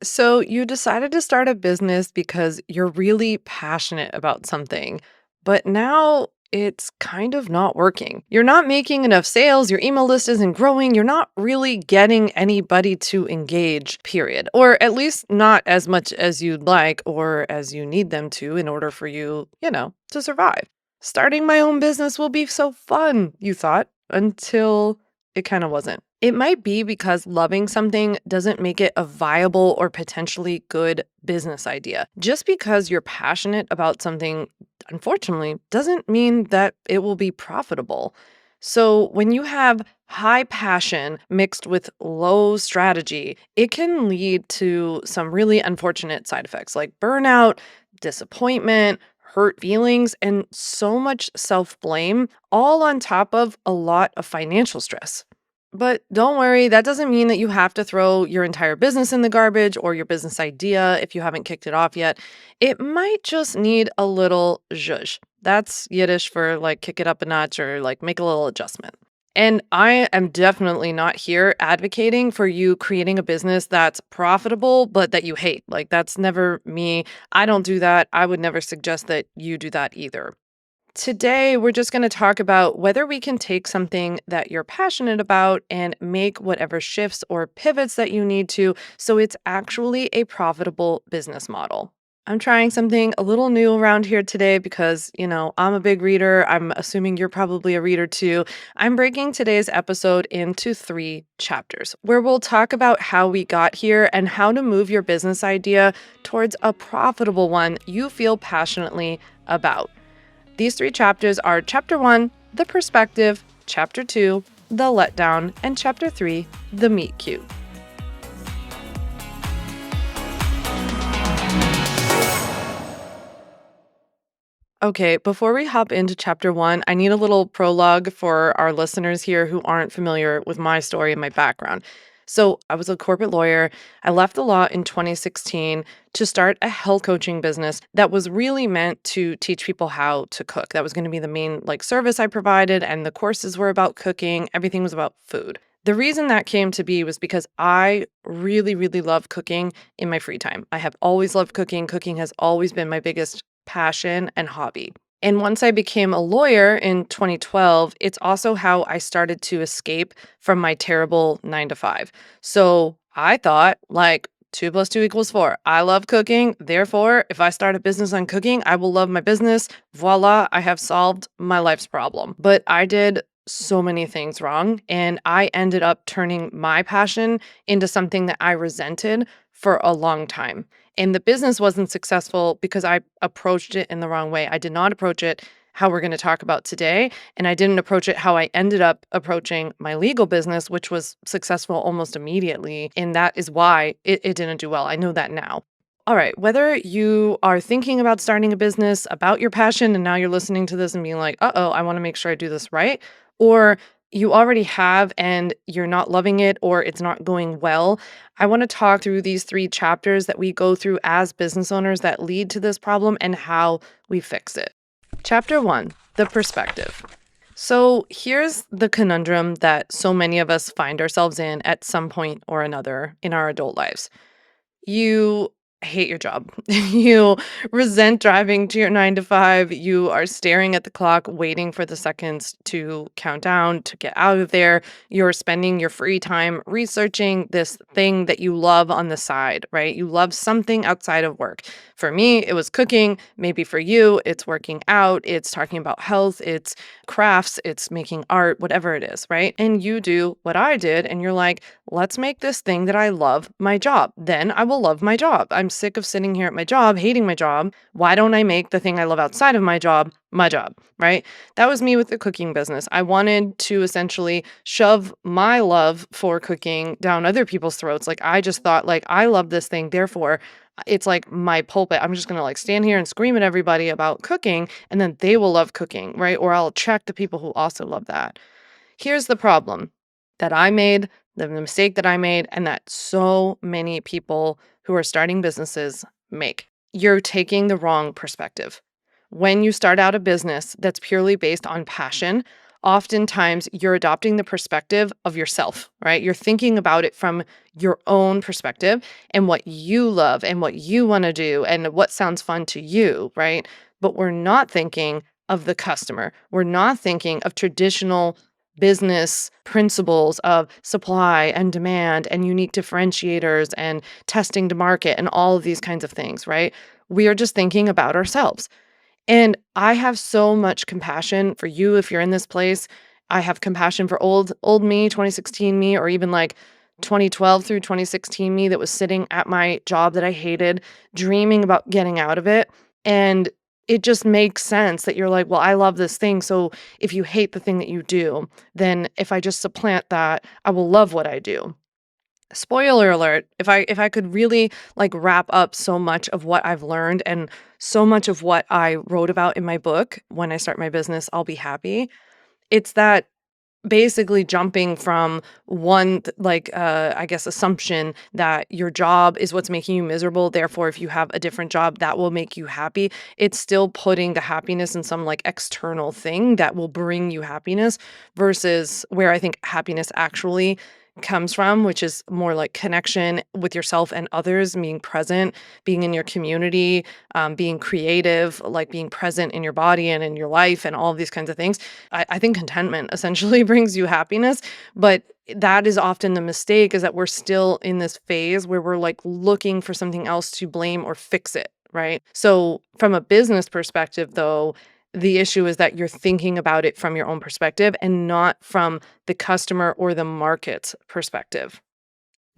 So you decided to start a business because you're really passionate about something, but now it's kind of not working. You're not making enough sales, your email list isn't growing, you're not really getting anybody to engage, period. Or at least not as much as you'd like or as you need them to in order for you, to survive. Starting my own business will be so fun, you thought, until it kind of wasn't. It might be because loving something doesn't make it a viable or potentially good business idea. Just because you're passionate about something, unfortunately, doesn't mean that it will be profitable. So, when you have high passion mixed with low strategy, it can lead to some really unfortunate side effects like burnout, disappointment, hurt feelings, and so much self blame, all on top of a lot of financial stress. But don't worry, that doesn't mean that you have to throw your entire business in the garbage or your business idea if you haven't kicked it off yet. It might just need a little zhuzh. That's Yiddish for like kick it up a notch or like make a little adjustment. And I am definitely not here advocating for you creating a business that's profitable, but that you hate. Like, that's never me. I don't do that. I would never suggest that you do that either. Today, we're just going to talk about whether we can take something that you're passionate about and make whatever shifts or pivots that you need to so it's actually a profitable business model. I'm trying something a little new around here today because, I'm a big reader. I'm assuming you're probably a reader too. I'm breaking today's episode into 3 chapters where we'll talk about how we got here and how to move your business idea towards a profitable one you feel passionately about. These 3 chapters are Chapter 1, the perspective, Chapter 2, the letdown, and Chapter 3, the meet cute. Okay, before we hop into Chapter 1, I need a little prologue for our listeners here who aren't familiar with my story and my background. So, I was a corporate lawyer. I left the law in 2016 to start a health coaching business that was really meant to teach people how to cook. That was going to be the main service I provided, and the courses were about cooking. Everything was about food. The reason that came to be was because I really, really love cooking in my free time. I have always loved cooking. Cooking has always been my biggest passion and hobby. And once I became a lawyer in 2012, it's also how I started to escape from my terrible 9 to 5. So I thought, like, 2 plus 2 equals 4. I love cooking. Therefore, if I start a business on cooking, I will love my business. Voila, I have solved my life's problem. But I did so many things wrong. And I ended up turning my passion into something that I resented for a long time. And the business wasn't successful because I approached it in the wrong way. I did not approach it how we're going to talk about today. And I didn't approach it how I ended up approaching my legal business, which was successful almost immediately. And that is why it didn't do well. I know that now. All right, whether you are thinking about starting a business about your passion and now you're listening to this and being like, uh-oh, I want to make sure I do this right, or you already have and you're not loving it or it's not going well, I want to talk through these 3 chapters that we go through as business owners that lead to this problem and how we fix it. Chapter 1, the perspective. So here's the conundrum that so many of us find ourselves in at some point or another in our adult lives. You hate your job. You resent driving to your 9 to 5. You are staring at the clock, waiting for the seconds to count down to get out of there. You're spending your free time researching this thing that you love on the side, right? You love something outside of work. For me, it was cooking. Maybe for you, it's working out, it's talking about health, it's crafts, it's making art, whatever it is, right? And you do what I did, and you're like, let's make this thing that I love my job. Then I will love my job. I'm sick of sitting here at my job, hating my job. Why don't I make the thing I love outside of my job, right? That was me with the cooking business. I wanted to essentially shove my love for cooking down other people's throats. Like, I just thought, like, I love this thing, therefore it's like my pulpit. I'm just going to like stand here and scream at everybody about cooking and then they will love cooking, right? Or I'll attract the people who also love that. Here's the problem that I made, the mistake that I made, and that so many people who are starting businesses make. You're taking the wrong perspective. When you start out a business that's purely based on passion, oftentimes you're adopting the perspective of yourself, right? You're thinking about it from your own perspective and what you love and what you want to do and what sounds fun to you, right? But we're not thinking of the customer. We're not thinking of traditional business principles of supply and demand and unique differentiators and testing to market and all of these kinds of things, right? We are just thinking about ourselves. And I have so much compassion for you if you're in this place. I have compassion for old me, 2016 me, or even like 2012 through 2016 me that was sitting at my job that I hated, dreaming about getting out of it. And it just makes sense that you're like, well, I love this thing. So if you hate the thing that you do, then if I just supplant that, I will love what I do. Spoiler alert, if I could really, like, wrap up so much of what I've learned and so much of what I wrote about in my book, When I Start My Business, I'll Be Happy, it's that basically jumping from one I guess assumption that your job is what's making you miserable, therefore if you have a different job that will make you happy. It's still putting the happiness in some like external thing that will bring you happiness versus where I think happiness actually comes from, which is more like connection with yourself and others, being present, being in your community, being creative, like being present in your body and in your life and all of these kinds of things. I think contentment essentially brings you happiness, but that is often the mistake is that we're still in this phase where we're like looking for something else to blame or fix it, right? So, from a business perspective, though, the issue is that you're thinking about it from your own perspective and not from the customer or the market's perspective.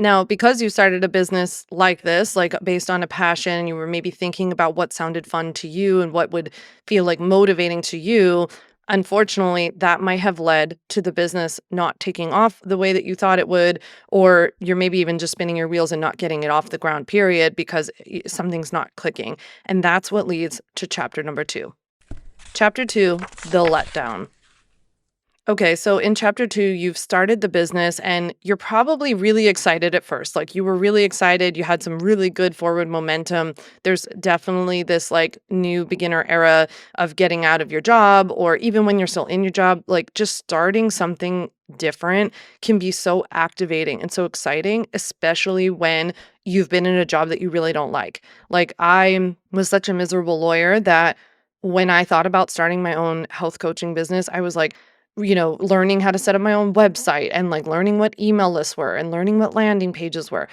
Now, because you started a business like this, like based on a passion, you were maybe thinking about what sounded fun to you and what would feel like motivating to you. Unfortunately, that might have led to the business not taking off the way that you thought it would, or you're maybe even just spinning your wheels and not getting it off the ground, period, because something's not clicking. And that's what leads to chapter number two. Chapter two, the letdown. Okay, so in chapter two, you've started the business and you're probably really excited at first. Like you were really excited, you had some really good forward momentum. There's definitely this like new beginner era of getting out of your job, or even when you're still in your job, like just starting something different can be so activating and so exciting, especially when you've been in a job that you really don't like. Like I was such a miserable lawyer that when I thought about starting my own health coaching business, I was like, learning how to set up my own website and like learning what email lists were and learning what landing pages were.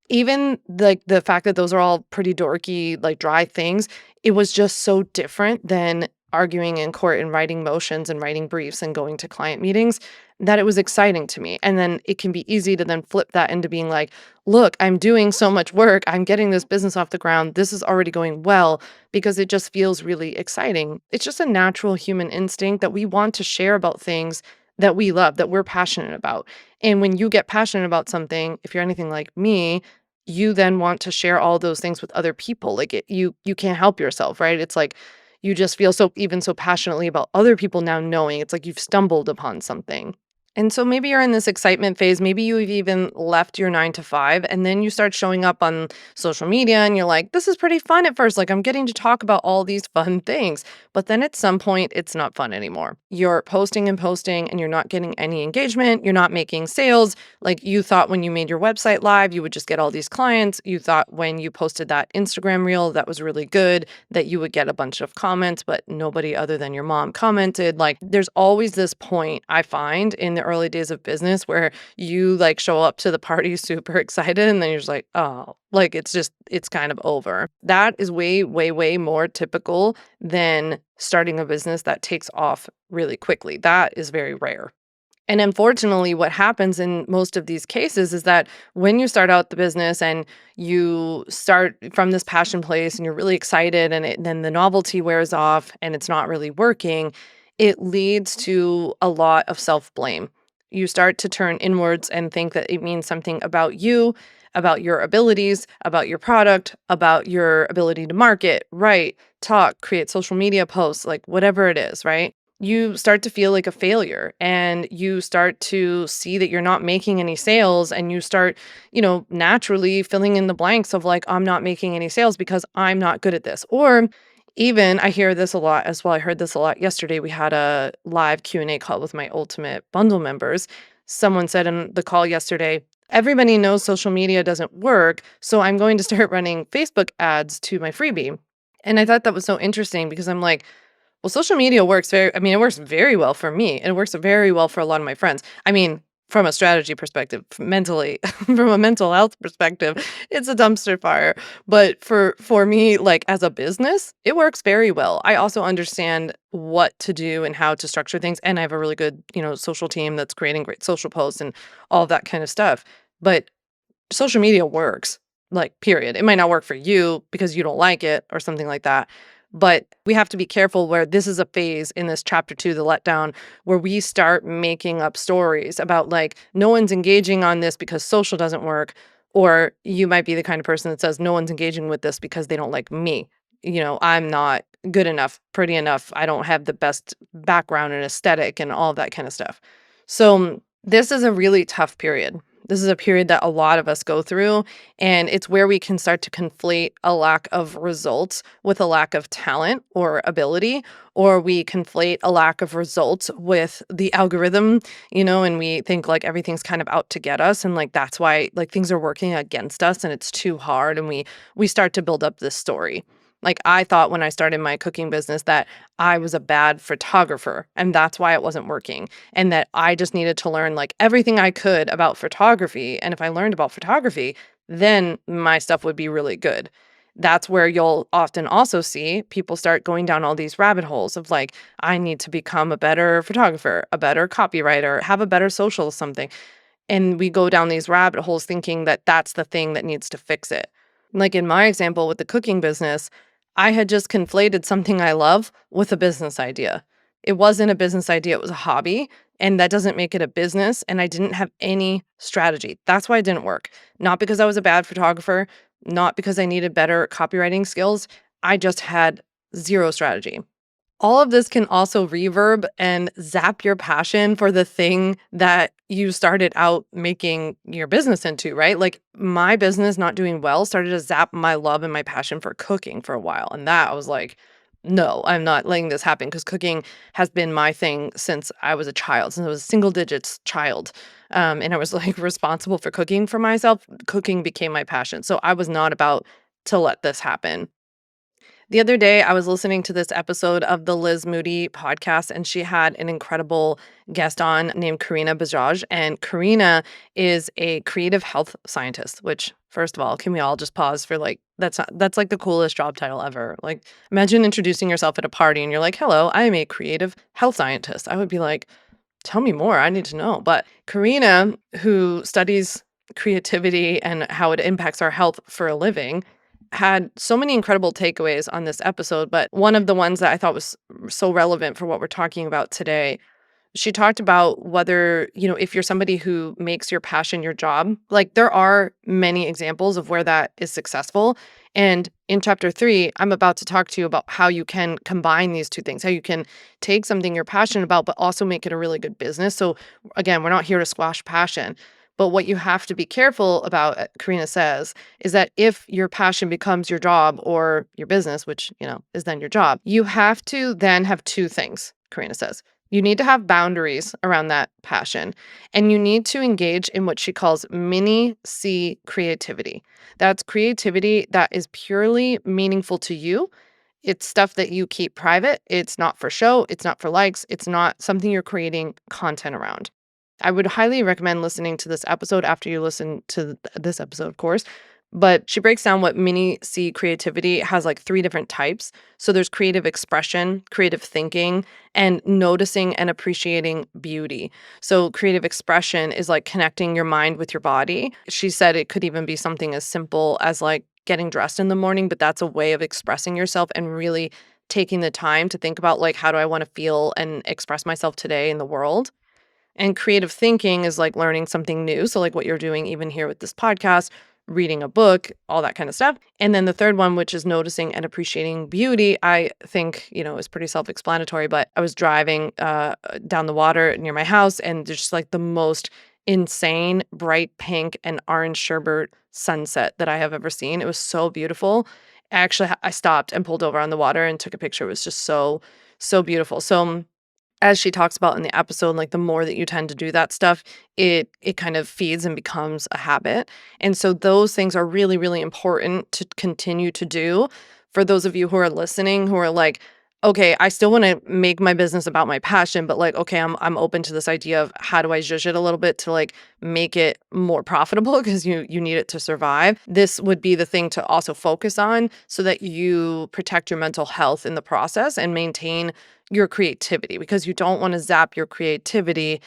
Even like the fact that those are all pretty dorky, like dry things, it was just so different than arguing in court and writing motions and writing briefs and going to client meetings that it was exciting to me. And then it can be easy to then flip that into being like, look, I'm doing so much work. I'm getting this business off the ground. This is already going well because it just feels really exciting. It's just a natural human instinct that we want to share about things that we love, that we're passionate about. And when you get passionate about something, if you're anything like me, you then want to share all those things with other people. Like you can't help yourself, right? It's like you just feel so even so passionately about other people now knowing. It's like you've stumbled upon something. And so maybe you're in this excitement phase. Maybe you've even left your 9 to 5, and then you start showing up on social media and you're like, this is pretty fun at first. Like, I'm getting to talk about all these fun things. But then at some point, it's not fun anymore. You're posting and posting, and you're not getting any engagement. You're not making sales. Like, you thought when you made your website live, you would just get all these clients. You thought when you posted that Instagram reel that was really good, that you would get a bunch of comments, but nobody other than your mom commented. Like, there's always this point I find in the early days of business where you like show up to the party super excited and then you're just like, oh, like it's kind of over. That is way, way, way more typical than starting a business that takes off really quickly. That is very rare. And unfortunately, what happens in most of these cases is that when you start out the business and you start from this passion place and you're really excited and then the novelty wears off and it's not really working, it leads to a lot of self-blame. You start to turn inwards and think that it means something about you, about your abilities, about your product, about your ability to market, write, talk, create social media posts, like whatever it is, right? You start to feel like a failure and you start to see that you're not making any sales and you start, naturally filling in the blanks of like, I'm not making any sales because I'm not good at this. Or Even I hear this a lot as well. I heard this a lot yesterday. We had a live Q&A call with my Ultimate Bundle members. Someone said in the call yesterday, everybody knows social media doesn't work, so I'm going to start running Facebook ads to my freebie. And I thought that was so interesting because I'm like, well, social media works it works very well for me. It works very well for a lot of my friends. I mean, from a strategy perspective, mentally, from a mental health perspective, it's a dumpster fire. But for me, like as a business, it works very well. I also understand what to do and how to structure things. And I have a really good, social team that's creating great social posts and all that kind of stuff. But social media works, like, period. It might not work for you because you don't like it or something like that. But we have to be careful where this is a phase in this chapter 2, the letdown, where we start making up stories about like, no one's engaging on this because social doesn't work. Or you might be the kind of person that says, no one's engaging with this because they don't like me. I'm not good enough, pretty enough. I don't have the best background and aesthetic and all of that kind of stuff. So this is a really tough period. This is a period that a lot of us go through, and it's where we can start to conflate a lack of results with a lack of talent or ability, or we conflate a lack of results with the algorithm, and we think like everything's kind of out to get us, and like that's why like things are working against us and it's too hard, and we start to build up this story. Like I thought when I started my cooking business that I was a bad photographer and that's why it wasn't working, and that I just needed to learn like everything I could about photography. And if I learned about photography, then my stuff would be really good. That's where you'll often also see people start going down all these rabbit holes of like, I need to become a better photographer, a better copywriter, have a better social something. And we go down these rabbit holes thinking that that's the thing that needs to fix it. Like in my example with the cooking business, I had just conflated something I love with a business idea. It wasn't a business idea, it was a hobby. And that doesn't make it a business. And I didn't have any strategy. That's why it didn't work. Not because I was a bad photographer, not because I needed better copywriting skills. I just had zero strategy. All of this can also reverb and zap your passion for the thing that you started out making your business into, right? Like my business not doing well started to zap my love and my passion for cooking for a while. And that I was like, no, I'm not letting this happen because cooking has been my thing since I was a child, since I was a single digits child. And I was like responsible for cooking for myself. Cooking became my passion. So I was not about to let this happen. The other day, I was listening to this episode of the Liz Moody podcast, and she had an incredible guest on named Karina Bajaj. And Karina is a creative health scientist, which, first of all, can we all just pause for like, that's like the coolest job title ever. Like, imagine introducing yourself at a party and you're like, hello, I am a creative health scientist. I would be like, tell me more. I need to know. But Karina, who studies creativity and how it impacts our health for a living, had so many incredible takeaways on this episode. But one of the ones that I thought was so relevant for what we're talking about today, she talked about whether, if you're somebody who makes your passion your job, like there are many examples of where that is successful. And in chapter 3, I'm about to talk to you about how you can combine these two things, how you can take something you're passionate about, but also make it a really good business. So again, we're not here to squash passion. But what you have to be careful about, Karina says, is that if your passion becomes your job or your business, which, is then your job, you have to then have two things, Karina says. You need to have boundaries around that passion, and you need to engage in what she calls mini C creativity. That's creativity that is purely meaningful to you. It's stuff that you keep private. It's not for show. It's not for likes. It's not something you're creating content around. I would highly recommend listening to this episode after you listen to this episode, of course. But she breaks down what mini C creativity has like 3 different types. So there's creative expression, creative thinking, and noticing and appreciating beauty. So creative expression is like connecting your mind with your body. She said it could even be something as simple as like getting dressed in the morning, but that's a way of expressing yourself and really taking the time to think about like, how do I want to feel and express myself today in the world? And creative thinking is like learning something new. So, like what you're doing even here with this podcast, reading a book, all that kind of stuff. And then the third one, which is noticing and appreciating beauty, I think, is pretty self explanatory. But I was driving down the water near my house, and there's just like the most insane bright pink and orange sherbet sunset that I have ever seen. It was so beautiful. I stopped and pulled over on the water and took a picture. It was just so beautiful. So as she talks about in the episode, like the more that you tend to do that stuff, it kind of feeds and becomes a habit. And so those things are really, really important to continue to do. For those of you who are listening, who are like, okay, I still want to make my business about my passion, but like, okay, I'm open to this idea of how do I zhuzh it a little bit to like make it more profitable because you need it to survive. This would be the thing to also focus on so that you protect your mental health in the process and maintain your creativity, because you don't want to zap your creativity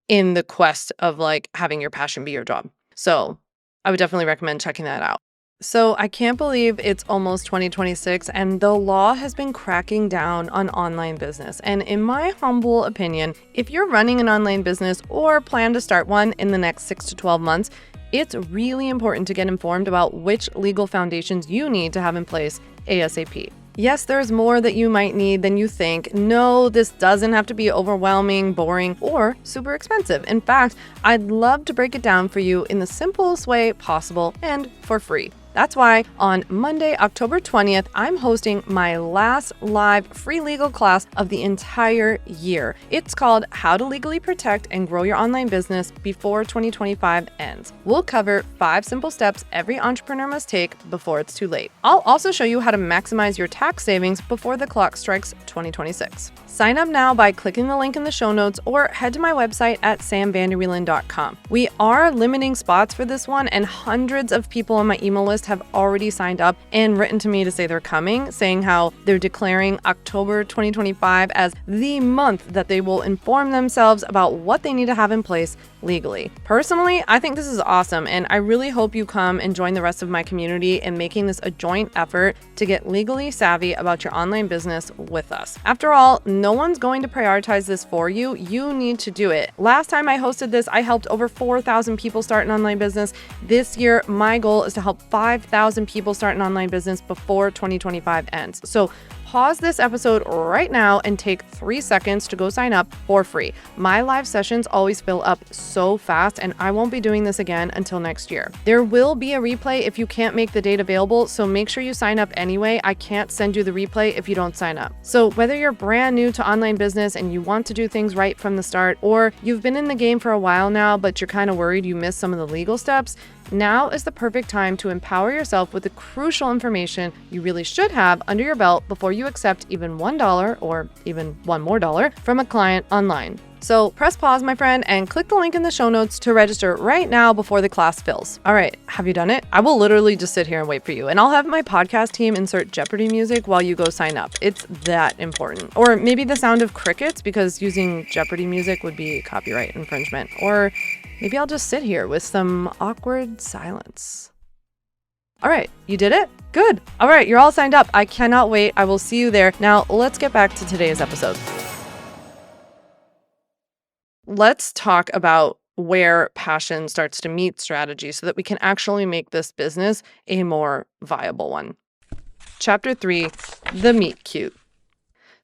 in the quest of like having your passion be your job. So I would definitely recommend checking that out. So I can't believe it's almost 2026 and the law has been cracking down on online business. And in my humble opinion, if you're running an online business or plan to start one in the next 6 to 12 months, it's really important to get informed about which legal foundations you need to have in place ASAP. Yes, there's more that you might need than you think. No, this doesn't have to be overwhelming, boring, or super expensive. In fact, I'd love to break it down for you in the simplest way possible and for free. That's why on Monday, October 20th, I'm hosting my last live free legal class of the entire year. It's called How to Legally Protect and Grow Your Online Business Before 2025 Ends. We'll cover 5 simple steps every entrepreneur must take before it's too late. I'll also show you how to maximize your tax savings before the clock strikes 2026. Sign up now by clicking the link in the show notes or head to my website at samvanderwielen.com. We are limiting spots for this one, and hundreds of people on my email list have already signed up and written to me to say they're coming, saying how they're declaring October 2025 as the month that they will inform themselves about what they need to have in place legally. Personally, I think this is awesome, and I really hope you come and join the rest of my community in making this a joint effort to get legally savvy about your online business with us. After all, no one's going to prioritize this for you. You need to do it. Last time I hosted this, I helped over 4,000 people start an online business. This year, my goal is to help 5,000 people start an online business before 2025 ends. So pause this episode right now and take 3 seconds to go sign up for free. My live sessions always fill up so fast, and I won't be doing this again until next year. There will be a replay if you can't make the date available, so make sure you sign up anyway. I can't send you the replay if you don't sign up. So whether you're brand new to online business and you want to do things right from the start, or you've been in the game for a while now, but you're kind of worried you missed some of the legal steps, now is the perfect time to empower yourself with the crucial information you really should have under your belt before you accept even $1 or even one more dollar from a client online. So press pause, my friend, and click the link in the show notes to register right now before the class fills. All right, have you done it? I will literally just sit here and wait for you, and I'll have my podcast team insert Jeopardy music while you go sign up. It's that important. Or maybe the sound of crickets, because using Jeopardy music would be copyright infringement. Or maybe I'll just sit here with some awkward silence. All right, you did it? Good. All right, you're all signed up. I cannot wait. I will see you there. Now, let's get back to today's episode. Let's talk about where passion starts to meet strategy so that we can actually make this business a more viable one. Chapter 3, the meet cute.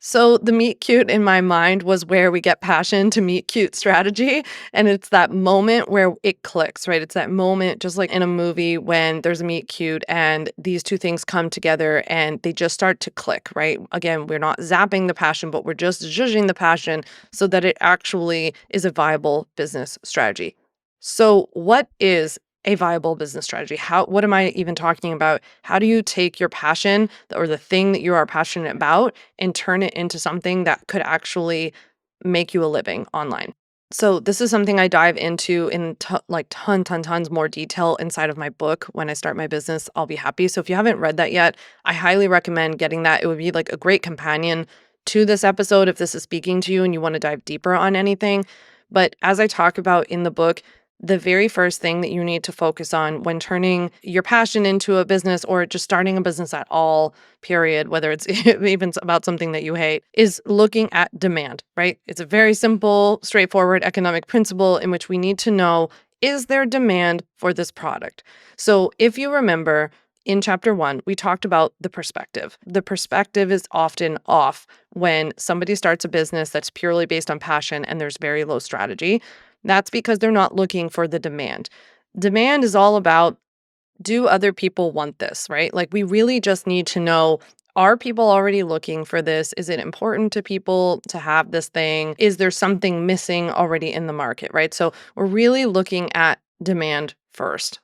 So the meet cute in my mind was where we get passion to meet cute strategy. And it's that moment where it clicks, right? It's that moment, just like in a movie when there's a meet cute and these two things come together and they just start to click, right? Again, we're not zapping the passion, but we're just zhuzhing the passion so that it actually is a viable business strategy. So what is a viable business strategy? What am I even talking about? How do you take your passion or the thing that you are passionate about and turn it into something that could actually make you a living online? So this is something I dive into in tons more detail inside of my book. When I start my business, I'll be happy. So if you haven't read that yet, I highly recommend getting that. It would be like a great companion to this episode if this is speaking to you and you want to dive deeper on anything. But as I talk about in the book, the very first thing that you need to focus on when turning your passion into a business or just starting a business at all, period, whether it's even about something that you hate, is looking at demand, right? It's a very simple, straightforward economic principle in which we need to know, is there demand for this product? So if you remember, in chapter 1, we talked about the perspective. The perspective is often off when somebody starts a business that's purely based on passion and there's very low strategy. That's because they're not looking for the demand. Demand is all about do other people want this, right? Like, we really just need to know, are people already looking for this? Is it important to people to have this thing? Is there something missing already in the market, right? So we're really looking at demand first.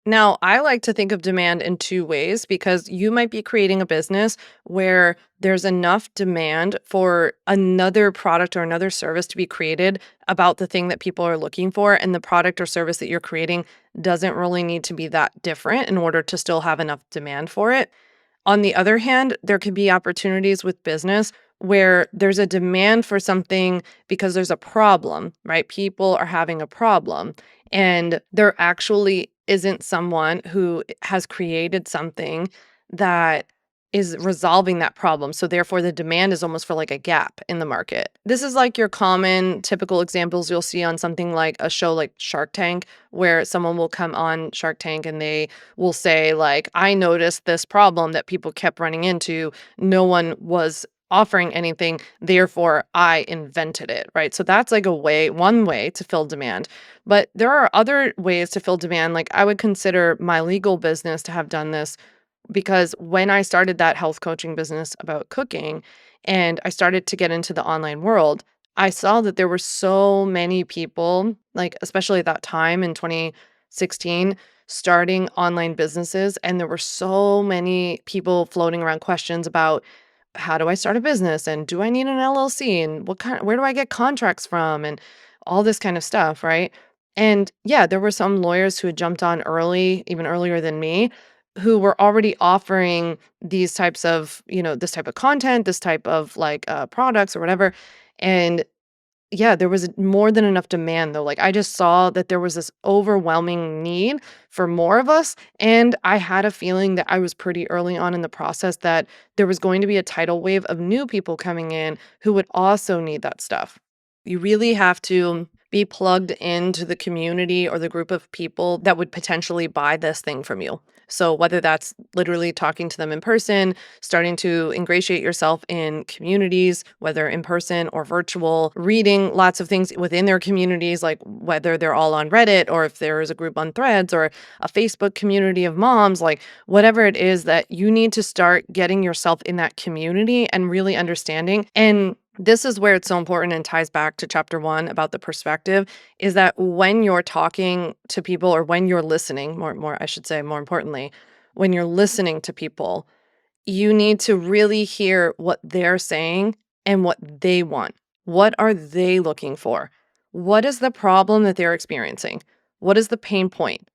Now, I like to think of demand in two ways because you might be creating a business where there's enough demand for another product or another service to be created about the thing that people are looking for. And the product or service that you're creating doesn't really need to be that different in order to still have enough demand for it. On the other hand, there could be opportunities with business where there's a demand for something because there's a problem, right? People are having a problem, and there actually isn't someone who has created something that is resolving that problem. So therefore the demand is almost for like a gap in the market. This is like your common typical examples you'll see on something like a show like Shark Tank, where someone will come on Shark Tank and they will say like, I noticed this problem that people kept running into. No one was offering anything, therefore I invented it, right? So that's like one way to fill demand. But there are other ways to fill demand. Like, I would consider my legal business to have done this because when I started that health coaching business about cooking and I started to get into the online world, I saw that there were so many people, like especially at that time in 2016, starting online businesses. And there were so many people floating around questions about, how do I start a business? And do I need an LLC? And where do I get contracts from? And all this kind of stuff, right? And yeah, there were some lawyers who had jumped on early, even earlier than me, who were already offering these types of, this type of content, this type of like products or whatever. And yeah, there was more than enough demand though. Like, I just saw that there was this overwhelming need for more of us. And I had a feeling that I was pretty early on in the process that there was going to be a tidal wave of new people coming in who would also need that stuff. You really have to be plugged into the community or the group of people that would potentially buy this thing from you. So, whether that's literally talking to them in person, starting to ingratiate yourself in communities, whether in person or virtual, reading lots of things within their communities, like whether they're all on Reddit or if there is a group on Threads or a Facebook community of moms, like whatever it is that you need to start getting yourself in that community and really understanding. And this is where it's so important and ties back to chapter 1 about the perspective, is that when you're talking to people or when you're listening, I should say, more importantly, when you're listening to people, you need to really hear what they're saying and what they want. What are they looking for? What is the problem that they're experiencing? What is the pain point?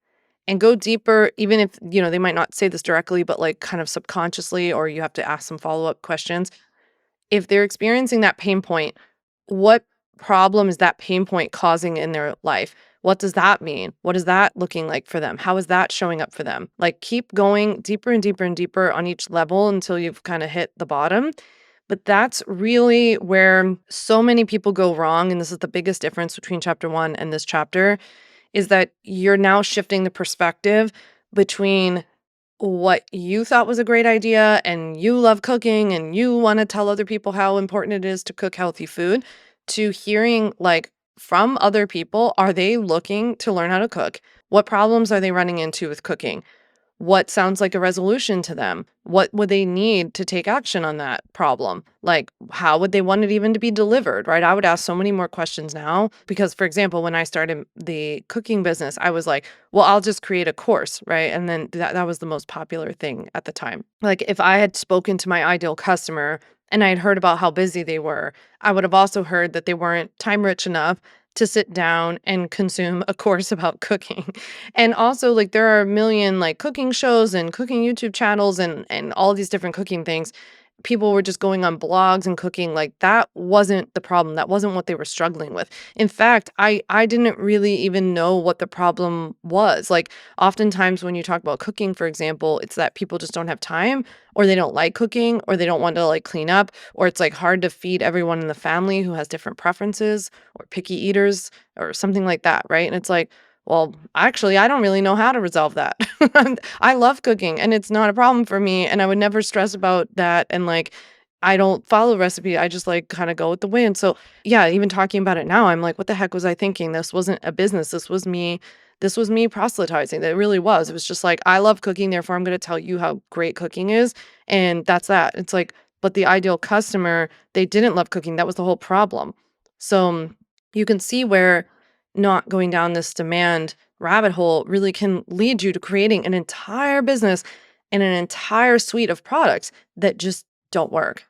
And go deeper, even if, they might not say this directly, but like kind of subconsciously, or you have to ask some follow-up questions. If they're experiencing that pain point, what problem is that pain point causing in their life? What does that mean? What is that looking like for them? How is that showing up for them? Like, keep going deeper and deeper and deeper on each level until you've kind of hit the bottom. But that's really where so many people go wrong. And this is the biggest difference between chapter 1 and this chapter, is that you're now shifting the perspective between what you thought was a great idea and you love cooking and you want to tell other people how important it is to cook healthy food, to hearing like from other people, are they looking to learn how to cook? What problems are they running into with cooking? What sounds like a resolution to them? What would they need to take action on that problem? Like, how would they want it even to be delivered, right? I would ask so many more questions now because, for example, when I started the cooking business, I was like, well, I'll just create a course, right? And then that was the most popular thing at the time. Like, if I had spoken to my ideal customer and I had heard about how busy they were, I would have also heard that they weren't time rich enough to sit down and consume a course about cooking. And also, like, there are a million, like, cooking shows and cooking YouTube channels and all these different cooking things. People were just going on blogs and cooking, like, that wasn't the problem, that wasn't what they were struggling with. In fact, I didn't really even know what the problem was. Like, oftentimes when you talk about cooking, for example, it's that people just don't have time, or they don't like cooking, or they don't want to, like, clean up, or it's, like, hard to feed everyone in the family who has different preferences, or picky eaters, or something like that, right? And it's like, well, actually, I don't really know how to resolve that. I love cooking and it's not a problem for me. And I would never stress about that. And like, I don't follow recipe. I just like kind of go with the wind. So yeah, even talking about it now, I'm like, what the heck was I thinking? This wasn't a business. This was me This was me proselytizing. It really was. It was just like, I love cooking, therefore I'm going to tell you how great cooking is. And that's that. It's like, but the ideal customer, they didn't love cooking. That was the whole problem. So you can see where not going down this demand rabbit hole really can lead you to creating an entire business and an entire suite of products that just don't work.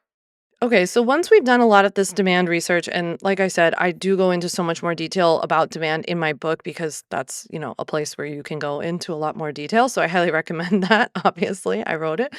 Okay, so once we've done a lot of this demand research, and like I said, I do go into so much more detail about demand in my book because that's, a place where you can go into a lot more detail. So I highly recommend that. Obviously, I wrote it.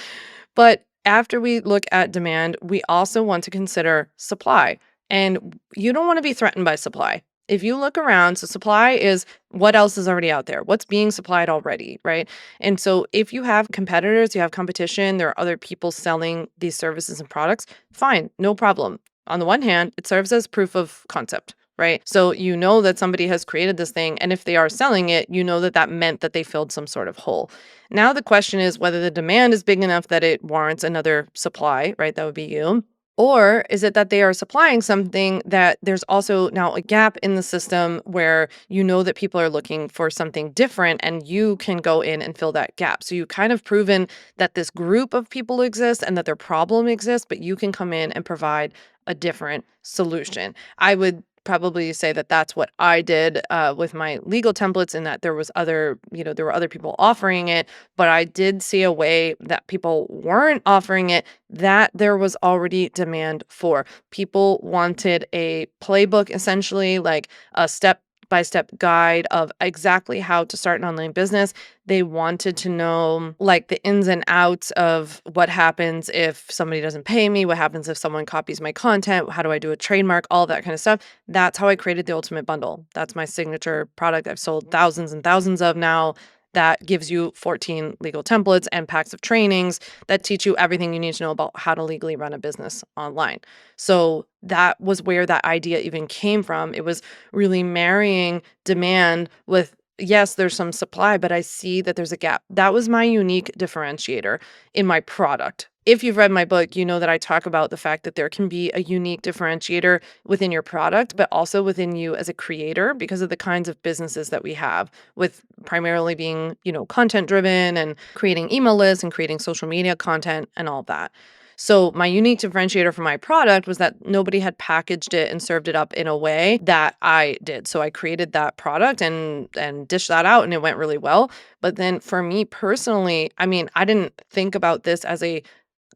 But after we look at demand, we also want to consider supply. And you don't want to be threatened by supply. If you look around, so supply is what else is already out there, what's being supplied already, right? And so if you have competitors, you have competition, there are other people selling these services and products, fine, no problem. On the one hand, it serves as proof of concept, right? So you know that somebody has created this thing, and if they are selling it, you know that that meant that they filled some sort of hole. Now the question is whether the demand is big enough that it warrants another supply, right? That would be you. Or is it that they are supplying something that there's also now a gap in the system where you know that people are looking for something different and you can go in and fill that gap? So you kind of proven that this group of people exists and that their problem exists, but you can come in and provide a different solution. I would probably say that that's what I did with my legal templates, and that there were other people offering it, but I did see a way that people weren't offering it that there was already demand for. People wanted a playbook, essentially, like a step by step guide of exactly how to start an online business. They wanted to know like the ins and outs of what happens if somebody doesn't pay me, what happens if someone copies my content, how do I do a trademark, all that kind of stuff. That's how I created the Ultimate Bundle. That's my signature product I've sold thousands and thousands of now. That gives you 14 legal templates and packs of trainings that teach you everything you need to know about how to legally run a business online. So that was where that idea even came from. It was really marrying demand with, yes, there's some supply, but I see that there's a gap. That was my unique differentiator in my product. If you've read my book, you know that I talk about the fact that there can be a unique differentiator within your product, but also within you as a creator because of the kinds of businesses that we have, with primarily being, content driven and creating email lists and creating social media content and all that. So my unique differentiator for my product was that nobody had packaged it and served it up in a way that I did. So I created that product and dished that out, and it went really well. But then for me personally, I mean, I didn't think about this as a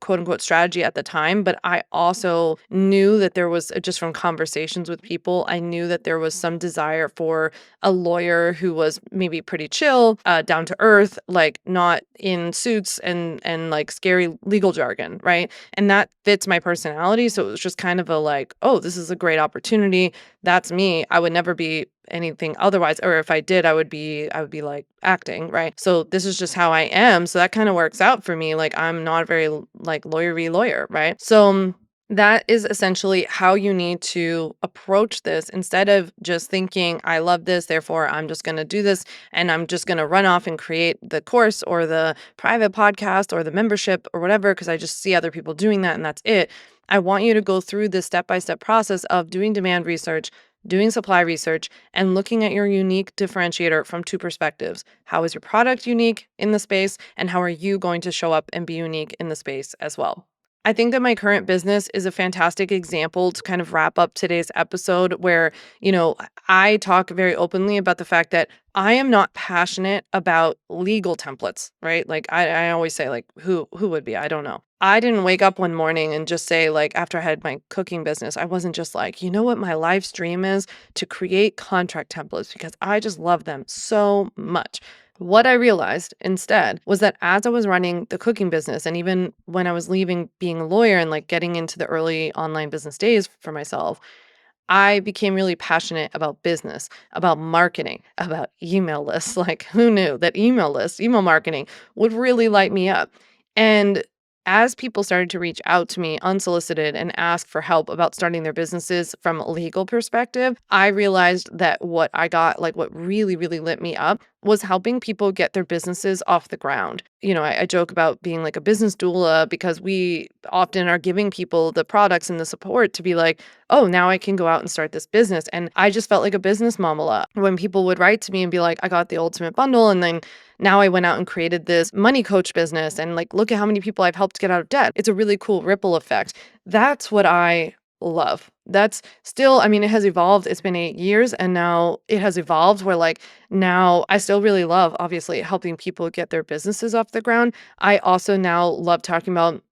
quote unquote strategy at the time, but I also knew that there was just from conversations with people, I knew that there was some desire for a lawyer who was maybe pretty chill, down to earth, like not in suits and like scary legal jargon, right? And that fits my personality. So it was just kind of a like, oh, this is a great opportunity. That's me. I would never be anything otherwise, or if I did, I would be like acting, right? So this is just how I am, so that kind of works out for me. Like I'm not a very like lawyery lawyer, right? So that is essentially how you need to approach this. Instead of just thinking I love this, therefore I'm just going to do this and I'm just going to run off and create the course or the private podcast or the membership or whatever because I just see other people doing that and that's it. I want you to go through this step-by-step process of doing demand research, doing supply research, and looking at your unique differentiator from two perspectives. How is your product unique in the space, and how are you going to show up and be unique in the space as well? I think that my current business is a fantastic example to kind of wrap up today's episode where, I talk very openly about the fact that I am not passionate about legal templates, right? Like I always say, like, who would be? I don't know. I didn't wake up one morning and just say, like, after I had my cooking business, I wasn't just like, you know what my life's dream is? To create contract templates because I just love them so much. What I realized instead was that as I was running the cooking business, and even when I was leaving being a lawyer and like getting into the early online business days for myself, I became really passionate about business, about marketing, about email lists. Like, who knew that email lists, email marketing would really light me up? And as people started to reach out to me unsolicited and ask for help about starting their businesses from a legal perspective, I realized that what I got, like what really, really lit me up was helping people get their businesses off the ground. I joke about being like a business doula because we often are giving people the products and the support to be like, oh, now I can go out and start this business. And I just felt like a business mom a lot when people would write to me and be like, I got the ultimate bundle. And then now I went out and created this money coach business. And like, look at how many people I've helped get out of debt. It's a really cool ripple effect. That's what I love. That's still, I mean, it has evolved. It's been 8 years and now it has evolved where like now I still really love, obviously, helping people get their businesses off the ground. I also now love talking about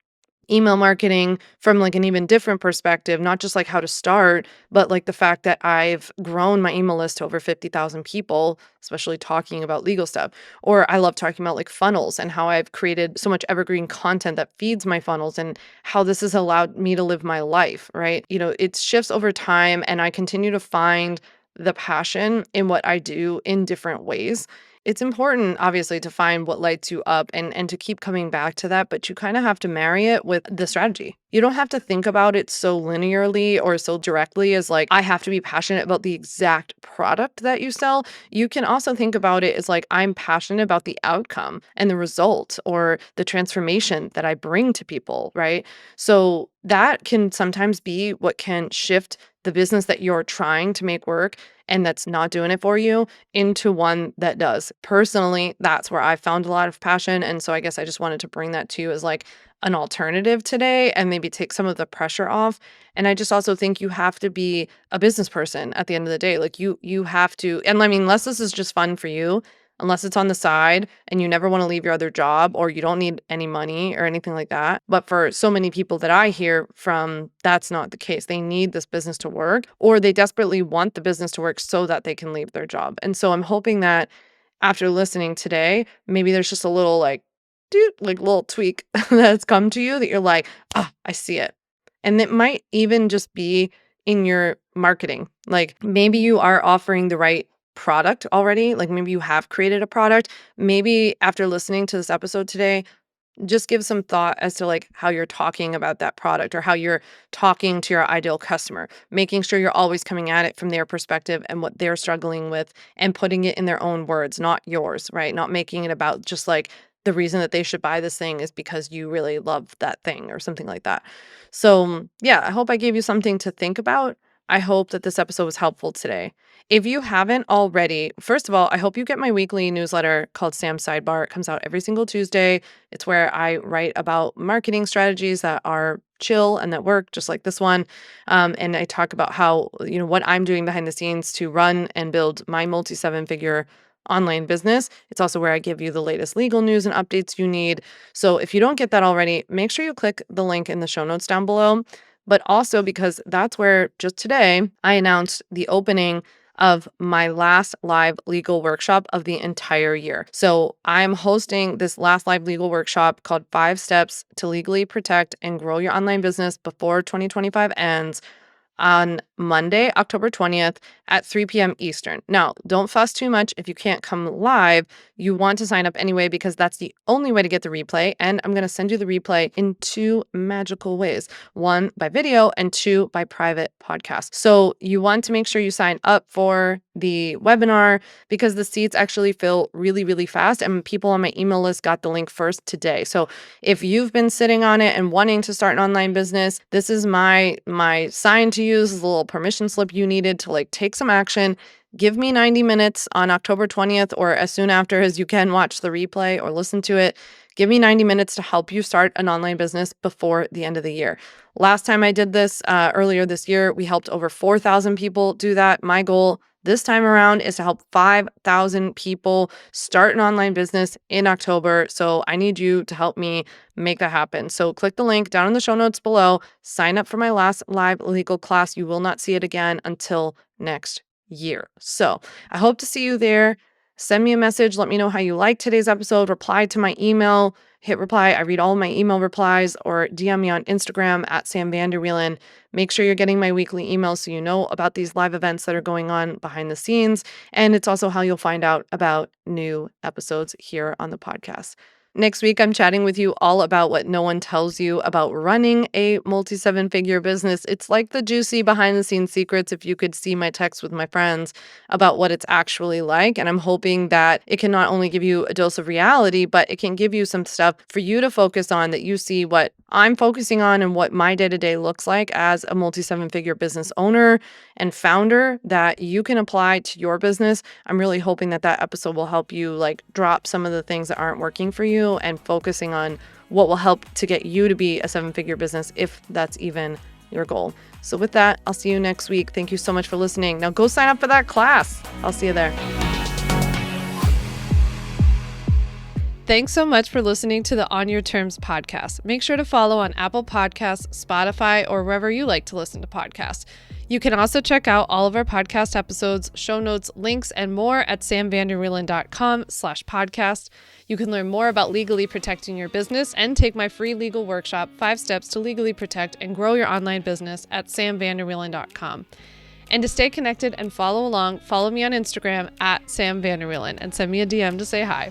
email marketing from like an even different perspective, not just like how to start, but like the fact that I've grown my email list to over 50,000 people, especially talking about legal stuff. Or I love talking about like funnels and how I've created so much evergreen content that feeds my funnels and how this has allowed me to live my life, right? It shifts over time and I continue to find the passion in what I do in different ways. It's important, obviously, to find what lights you up and to keep coming back to that, but you kind of have to marry it with the strategy. You don't have to think about it so linearly or so directly as like, I have to be passionate about the exact product that you sell. You can also think about it as like, I'm passionate about the outcome and the result or the transformation that I bring to people, right? So that can sometimes be what can shift the business that you're trying to make work and that's not doing it for you into one that does. Personally, that's where I found a lot of passion. And so I guess I just wanted to bring that to you as like an alternative today and maybe take some of the pressure off. And I just also think you have to be a business person at the end of the day. Like you have to, and I mean, unless this is just fun for you, unless it's on the side and you never want to leave your other job or you don't need any money or anything like that. But for so many people that I hear from, that's not the case. They need this business to work or they desperately want the business to work so that they can leave their job. And so I'm hoping that after listening today, maybe there's just a little like, dude, like little tweak that's come to you that you're like, ah, I see it. And it might even just be in your marketing. Like maybe you are offering the right product already. Like maybe you have created a product. Maybe after listening to this episode today, just give some thought as to like how you're talking about that product or how you're talking to your ideal customer, making sure you're always coming at it from their perspective and what they're struggling with and putting it in their own words, not yours, right? Not making it about just like the reason that they should buy this thing is because you really love that thing or something like that. So, yeah, I hope I gave you something to think about. I hope that this episode was helpful today. If you haven't already, first of all, I hope you get my weekly newsletter called Sam's Sidebar. It comes out every single Tuesday. It's where I write about marketing strategies that are chill and that work, just like this one. And I talk about how, what I'm doing behind the scenes to run and build my multi seven figure online business. It's also where I give you the latest legal news and updates you need. So if you don't get that already, make sure you click the link in the show notes down below. But also because that's where just today I announced the opening of my last live legal workshop of the entire year. So I'm hosting this last live legal workshop called 5 Steps to Legally Protect and Grow Your Online Business Before 2025 Ends on Monday, October 20th at 3 p.m. Eastern. Now, don't fuss too much if you can't come live. You want to sign up anyway because that's the only way to get the replay. And I'm going to send you the replay in two magical ways. One by video and two by private podcast. So you want to make sure you sign up for the webinar because the seats actually fill really, really fast. And people on my email list got the link first today. So if you've been sitting on it and wanting to start an online business, this is my sign to use, the little permission slip you needed to like take some action. Give me 90 minutes on October 20th or as soon after as you can watch the replay or listen to it. Give me 90 minutes to help you start an online business before the end of the year. Last time I did this earlier this year, we helped over 4,000 people do that. My goal this time around is to help 5,000 people start an online business in October. So I need you to help me make that happen. So click the link down in the show notes below. Sign up for my last live legal class. You will not see it again until next year. So I hope to see you there. Send me a message. Let me know how you liked today's episode. Reply to my email. Hit reply. I read all my email replies or DM me on Instagram at Sam Vander Wielen. Make sure you're getting my weekly emails so you know about these live events that are going on behind the scenes. And it's also how you'll find out about new episodes here on the podcast. Next week, I'm chatting with you all about what no one tells you about running a multi seven figure business. It's like the juicy behind the scenes secrets if you could see my text with my friends about what it's actually like. And I'm hoping that it can not only give you a dose of reality, but it can give you some stuff for you to focus on, that you see what I'm focusing on and what my day to day looks like as a multi seven figure business owner and founder that you can apply to your business. I'm really hoping that that episode will help you like drop some of the things that aren't working for you and focusing on what will help to get you to be a seven figure business, if that's even your goal. So with that, I'll see you next week. Thank you so much for listening. Now go sign up for that class. I'll see you there. Thanks so much for listening to the On Your Terms podcast. Make sure to follow on Apple Podcasts, Spotify, or wherever you like to listen to podcasts. You can also check out all of our podcast episodes, show notes, links, and more at samvanderwielen.com/podcast. You can learn more about legally protecting your business and take my free legal workshop, 5 Steps to Legally Protect and Grow Your Online Business at samvanderwielen.com. And to stay connected and follow along, follow me on Instagram at samvanderwielen and send me a DM to say hi.